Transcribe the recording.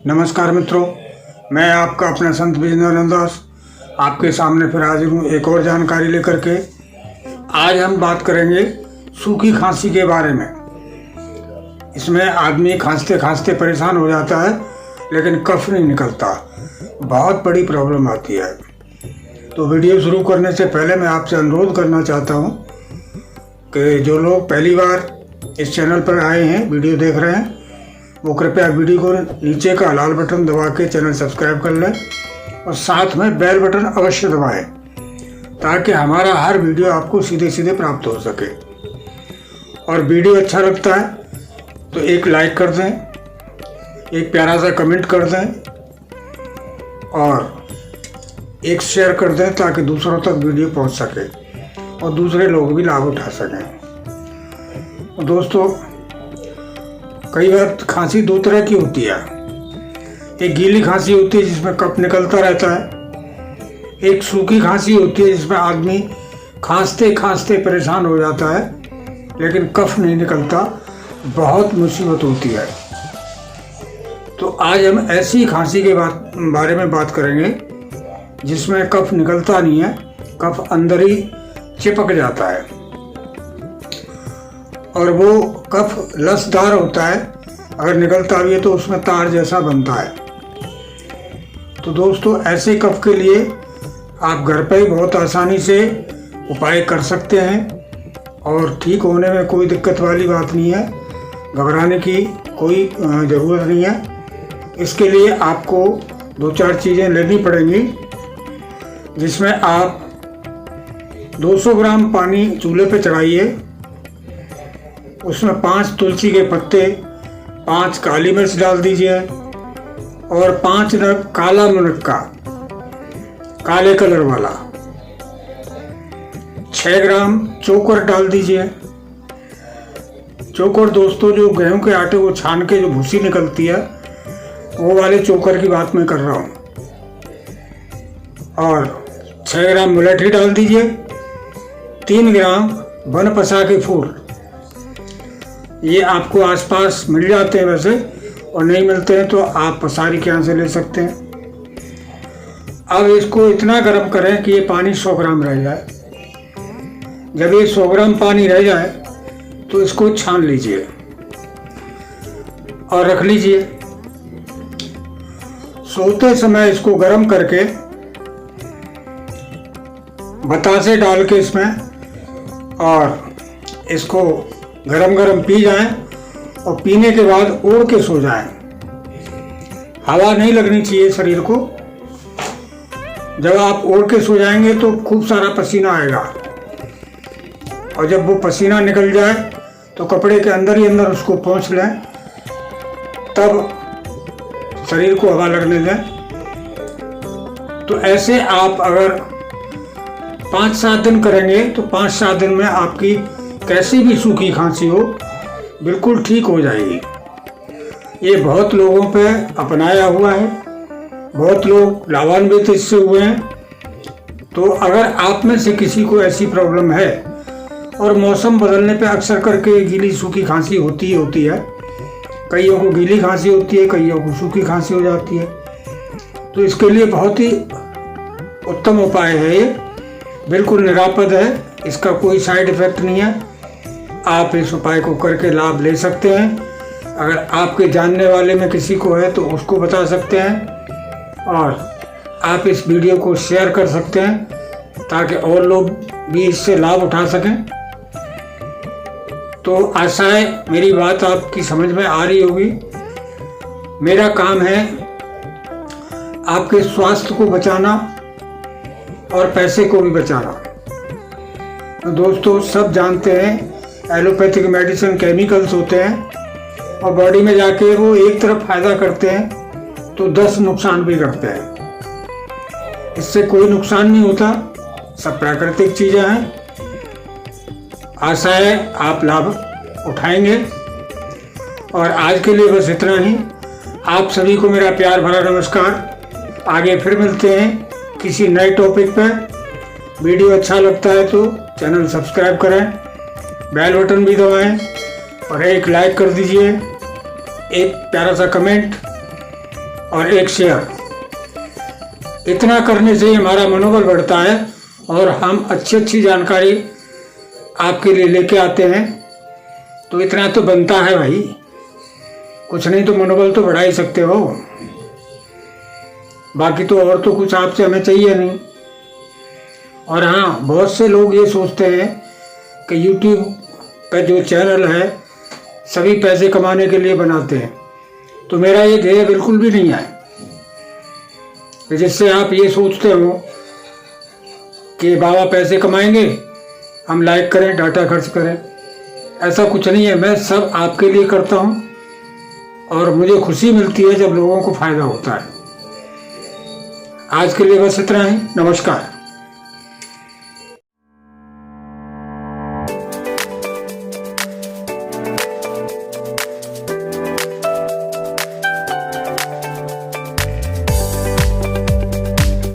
नमस्कार मित्रों, मैं आपका अपना संत विजेंद्र दास आपके सामने फिर हाजिर हूँ एक और जानकारी लेकर के। आज हम बात करेंगे सूखी खांसी के बारे में। इसमें आदमी खांसते खांसते परेशान हो जाता है लेकिन कफ नहीं निकलता, बहुत बड़ी प्रॉब्लम आती है। तो वीडियो शुरू करने से पहले मैं आपसे अनुरोध करना चाहता हूँ कि जो लोग पहली बार इस चैनल पर आए हैं, वीडियो देख रहे हैं, वो कृपया वीडियो को नीचे का लाल बटन दबा के चैनल सब्सक्राइब कर लें और साथ में बेल बटन अवश्य दबाएं ताकि हमारा हर वीडियो आपको सीधे सीधे प्राप्त हो सके। और वीडियो अच्छा लगता है तो एक लाइक कर दें, एक प्यारा सा कमेंट कर दें और एक शेयर कर दें ताकि दूसरों तक वीडियो पहुंच सके और दूसरे लोग भी लाभ उठा सकें। दोस्तों, कई बार खांसी दो तरह की होती है। एक गीली खांसी होती है जिसमें कफ निकलता रहता है, एक सूखी खांसी होती है जिसमें आदमी खांसते खांसते परेशान हो जाता है लेकिन कफ नहीं निकलता, बहुत मुसीबत होती है। तो आज हम ऐसी खांसी के बारे में बात करेंगे जिसमें कफ निकलता नहीं है, कफ अंदर ही चिपक जाता है और वो कफ लसदार होता है। अगर निकलता भी है तो उसमें तार जैसा बनता है। तो दोस्तों, ऐसे कफ के लिए आप घर पर ही बहुत आसानी से उपाय कर सकते हैं और ठीक होने में कोई दिक्कत वाली बात नहीं है, घबराने की कोई ज़रूरत नहीं है। इसके लिए आपको 2-4 चीज़ें लेनी पड़ेंगी, जिसमें आप 200 ग्राम पानी चूल्हे पे चढ़ाइए, उसमें 5 तुलसी के पत्ते, 5 काली मिर्च डाल दीजिए और 5 नग काला मुनक्का, काले कलर वाला, 6 ग्राम चोकर डाल दीजिए। चोकर दोस्तों, जो गेहूं के आटे को छान के जो भूसी निकलती है वो वाले चोकर की बात मैं कर रहा हूँ। और 6 ग्राम मुलैठी डाल दीजिए, 3 ग्राम बनपसा के फूल, ये आपको आसपास मिल जाते हैं वैसे, और नहीं मिलते हैं तो आप पसारी के यहाँ से ले सकते हैं। अब इसको इतना गर्म करें कि ये पानी 100 ग्राम रह जाए। जब ये 100 ग्राम पानी रह जाए तो इसको छान लीजिए और रख लीजिए। सोते समय इसको गर्म करके बतासे डाल के इसमें और इसको गरम गरम पी जाएं और पीने के बाद ओढ़ के सो जाएं। हवा नहीं लगनी चाहिए शरीर को। जब आप ओढ़ के सो जाएंगे तो खूब सारा पसीना आएगा और जब वो पसीना निकल जाए तो कपड़े के अंदर ही अंदर उसको पोंछ लें, तब शरीर को हवा लगने दें। तो ऐसे आप अगर 5-7 दिन करेंगे तो 5-7 दिन में आपकी कैसी भी सूखी खांसी हो बिल्कुल ठीक हो जाएगी। ये बहुत लोगों पे अपनाया हुआ है, बहुत लोग लाभान्वित इससे हुए हैं। तो अगर आप में से किसी को ऐसी प्रॉब्लम है, और मौसम बदलने पे अक्सर करके गीली सूखी खांसी होती है, कईयों को गीली खांसी होती है, कईयों को सूखी खांसी हो जाती है, तो इसके लिए बहुत ही उत्तम उपाय है। ये बिल्कुल निरापद है, इसका कोई साइड इफेक्ट नहीं है। आप इस उपाय को करके लाभ ले सकते हैं। अगर आपके जानने वाले में किसी को है तो उसको बता सकते हैं और आप इस वीडियो को शेयर कर सकते हैं ताकि और लोग भी इससे लाभ उठा सकें। तो आशा है मेरी बात आपकी समझ में आ रही होगी। मेरा काम है आपके स्वास्थ्य को बचाना और पैसे को भी बचाना। तो दोस्तों, सब जानते हैं एलोपैथिक मेडिसिन केमिकल्स होते हैं और बॉडी में जाके वो एक तरफ फायदा करते हैं तो 10 नुकसान भी करते हैं। इससे कोई नुकसान नहीं होता, सब प्राकृतिक चीज़ें हैं। आशा है आप लाभ उठाएंगे। और आज के लिए बस इतना ही। आप सभी को मेरा प्यार भरा नमस्कार। आगे फिर मिलते हैं किसी नए टॉपिक पर। वीडियो अच्छा लगता है तो चैनल सब्सक्राइब करें, बेल बटन भी दबाएं और एक लाइक कर दीजिए, एक प्यारा सा कमेंट और एक शेयर। इतना करने से हमारा मनोबल बढ़ता है और हम अच्छी अच्छी जानकारी आपके लिए लेके आते हैं। तो इतना तो बनता है भाई, कुछ नहीं तो मनोबल तो बढ़ा ही सकते हो। बाकी तो और तो कुछ आपसे हमें चाहिए नहीं। और हाँ, बहुत से लोग ये सोचते हैं कि YouTube पर जो चैनल है सभी पैसे कमाने के लिए बनाते हैं, तो मेरा ये ध्येय बिल्कुल भी नहीं है जिससे आप ये सोचते हो कि बाबा पैसे कमाएंगे, हम लाइक करें, डाटा खर्च करें। ऐसा कुछ नहीं है। मैं सब आपके लिए करता हूँ और मुझे खुशी मिलती है जब लोगों को फायदा होता है। आज के लिए बस इतना ही। नमस्कार।